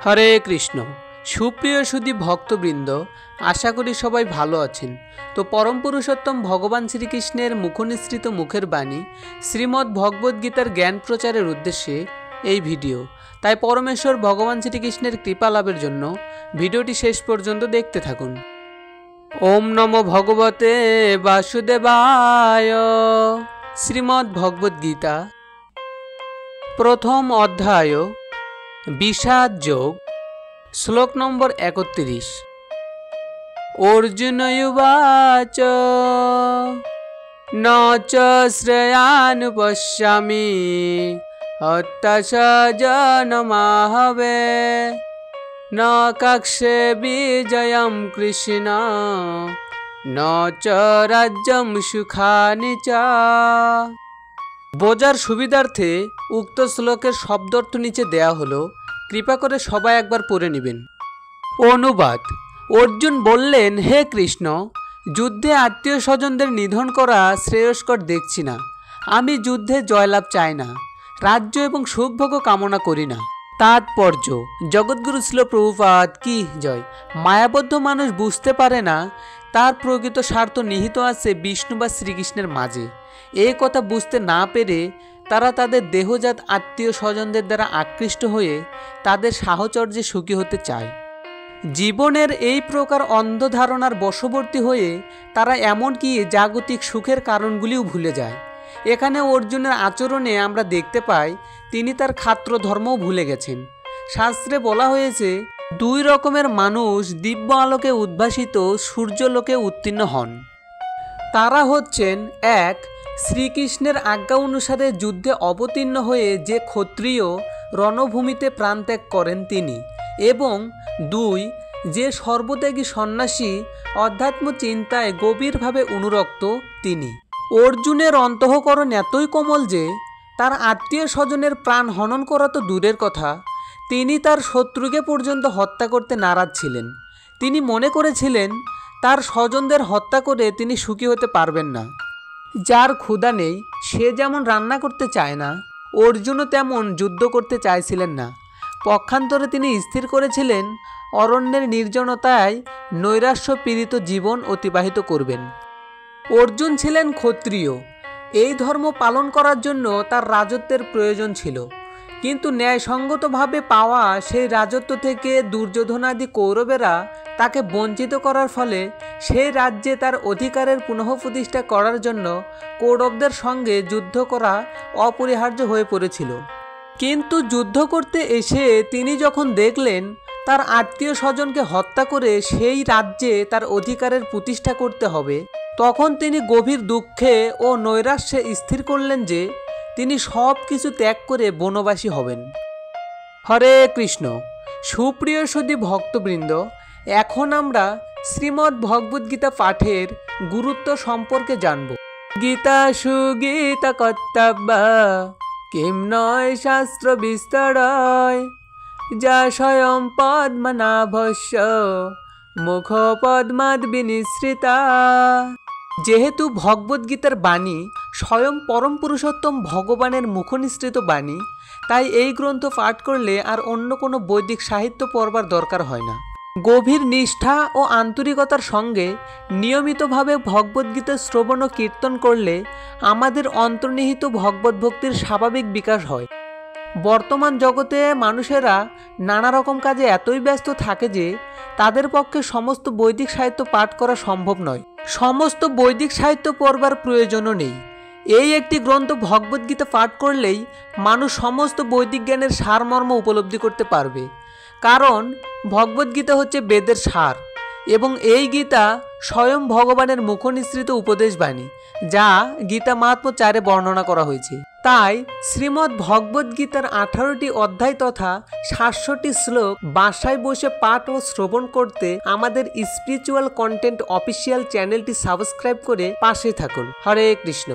হরে কৃষ্ণ। সুপ্রিয় সুধী ভক্তবৃন্দ, আশা করি সবাই ভালো আছেন। তো পরম পুরুষোত্তম ভগবান শ্রীকৃষ্ণের মুখনিসৃত মুখের বাণী শ্রীমদ্ ভগবদ্গীতার জ্ঞান প্রচারের উদ্দেশ্যে এই ভিডিও। তাই পরমেশ্বর ভগবান শ্রীকৃষ্ণের কৃপা লাভের জন্য ভিডিওটি শেষ পর্যন্ত দেখতে থাকুন। ওম নমো ভগবতে বাসুদেবায়। শ্রীমদ্ ভগবদ্গীতা প্রথম অধ্যায় বিষাদ যোগ, শ্লোক নম্বর 31। অর্জুন উবাচ ন চ শ্রেয়ানুপশ্যামি হত্যসজনমাহবে ন কাক্ষে বিজয়ম কৃষ্ণ ন চ রাজ্যম সুখানি চ। বোঝার সুবিধার্থে উক্ত শ্লোকের শব্দার্থ নিচে দেয়া হলো, কৃপা করে সবাই একবার পড়ে নেবেন। অনুবাদ: অর্জুন বললেন, হে কৃষ্ণ, যুদ্ধে আত্মীয় স্বজনদের নিধন করা শ্রেয়স্কর দেখছি না। আমি যুদ্ধে জয়লাভ চাই না, রাজ্য এবং সুখভোগও কামনা করি না। তাৎপর্য: জগৎগুরু শ্রীল প্রভুপাদ কি জয়। মায়াবদ্ধ মানুষ বুঝতে পারে না তার প্রকৃত স্বার্থ নিহিত আছে বিষ্ণু বা শ্রীকৃষ্ণের মাঝে। এই কথা বুঝতে না পেরে তারা তাদের দেহজাত আত্মীয় স্বজনদের দ্বারা আকৃষ্ট হয়ে তাদের সাহচর্যে সুখী হতে চায়। জীবনের এই প্রকার অন্ধ ধারণার বশবর্তী হয়ে তারা এমনকি জাগতিক সুখের কারণগুলিও ভুলে যায়। এখানে অর্জুনের আচরণে আমরা দেখতে পাই তিনি তার ক্ষাত্র ধর্মও ভুলে গেছেন। শাস্ত্রে বলা হয়েছে, দুই রকমের মানুষ দিব্য আলোকে উদ্ভাসিত সূর্যলোকে উত্তীর্ণ হন। তারা হচ্ছেন, এক, শ্রীকৃষ্ণের আজ্ঞা অনুসারে যুদ্ধে অবতীর্ণ হয়ে যে ক্ষত্রিয় রণভূমিতে প্রাণত্যাগ করেন তিনি, এবং দুই, যে সর্বত্যাগী সন্ন্যাসী অধ্যাত্ম চিন্তায় গভীরভাবে অনুরক্ত তিনি। অর্জুনের অন্তঃকরণ এতই কোমল যে তার আত্মীয় স্বজনের প্রাণ হনন করা তো দূরের কথা, তিনি তার শত্রুকে পর্যন্ত হত্যা করতে নারাজ ছিলেন। তিনি মনে করেছিলেন তার স্বজনদের হত্যা করে তিনি সুখী হতে পারবেন না। যার ক্ষুধা নেই সে যেমন রান্না করতে চায় না, অর্জুনও তেমন যুদ্ধ করতে চাইছিলেন না। পক্ষান্তরে তিনি স্থির করেছিলেন অরণ্যের নির্জনতায় নৈরাশ্য পীড়িত জীবন অতিবাহিত করবেন। অর্জুন ছিলেন ক্ষত্রিয়। এই ধর্ম পালন করার জন্য তার রাজত্বের প্রয়োজন ছিল, কিন্তু ন্যায়সঙ্গতভাবে পাওয়া সেই রাজত্ব থেকে দুর্যোধনাদি কৌরবেরা তাকে বঞ্চিত করার ফলে সেই রাজ্যে তার অধিকারের পুনঃপ্রতিষ্ঠা করার জন্য কৌরবদের সঙ্গে যুদ্ধ করা অপরিহার্য হয়ে পড়েছিল। কিন্তু যুদ্ধ করতে এসে তিনি যখন দেখলেন তার আত্মীয় স্বজনকে হত্যা করে সেই রাজ্যে তার অধিকারের প্রতিষ্ঠা করতে হবে, তখন তিনি গভীর দুঃখে ও নৈরাশ্যে স্থির করলেন যে তিনি সব কিছু ত্যাগ করে বনবাসী হবেন। হরে কৃষ্ণ। সুপ্রিয় সুধী ভক্তবৃন্দ, এখন আমরা শ্রীমদ্ ভগবদ্গীতা পাঠের গুরুত্ব সম্পর্কে জানব। গীতা সুগীতা কর্তব্য কিম নয় শাস্ত্র বিস্তরয় যা স্বয়ং পদ্মনাভস্য মুখ পদ্মাদ বিনিসৃতা। যেহেতু ভগবদ্গীতার বাণী স্বয়ং পরম পুরুষোত্তম ভগবানের মুখনিসৃত বাণী, তাই এই গ্রন্থ পাঠ করলে আর অন্য কোনো বৈদিক সাহিত্য পড়বার দরকার হয় না। গভীর নিষ্ঠা ও আন্তরিকতার সঙ্গে নিয়মিতভাবে ভগবদ্গীতা শ্রবণ ও কীর্তন করলে আমাদের অন্তর্নিহিত ভগবত ভক্তির স্বাভাবিক বিকাশ হয়। বর্তমান জগতে মানুষেরা নানা রকম কাজে এতই ব্যস্ত থাকে যে তাদের পক্ষে সমস্ত বৈদিক সাহিত্য পাঠ করা সম্ভব নয়। সমস্ত বৈদিক সাহিত্য পড়বার প্রয়োজনও নেই। এই একটি গ্রন্থ ভগবদ্গীতা পাঠ করলেই মানুষ সমস্ত বৈদিক জ্ঞানের সারমর্ম উপলব্ধি করতে পারবে। কারণ ভগবদ্গীতা হচ্ছে বেদের সার, এবং এই গীতা স্বয়ং ভগবানের মুখনিসৃত উপদেশ বাণী, যা গীতা মাহাত্ম্য 4-এ বর্ণনা করা হয়েছে। তাই শ্রীমদ্ ভগবদ্গীতার 18টি অধ্যায় তথা 700টি শ্লোক বাসায় বসে পাঠ ও শ্রবণ করতে আমাদের স্পিরিচুয়াল কন্টেন্ট অফিসিয়াল চ্যানেলটি সাবস্ক্রাইব করে পাশে থাকুন। হরে কৃষ্ণ।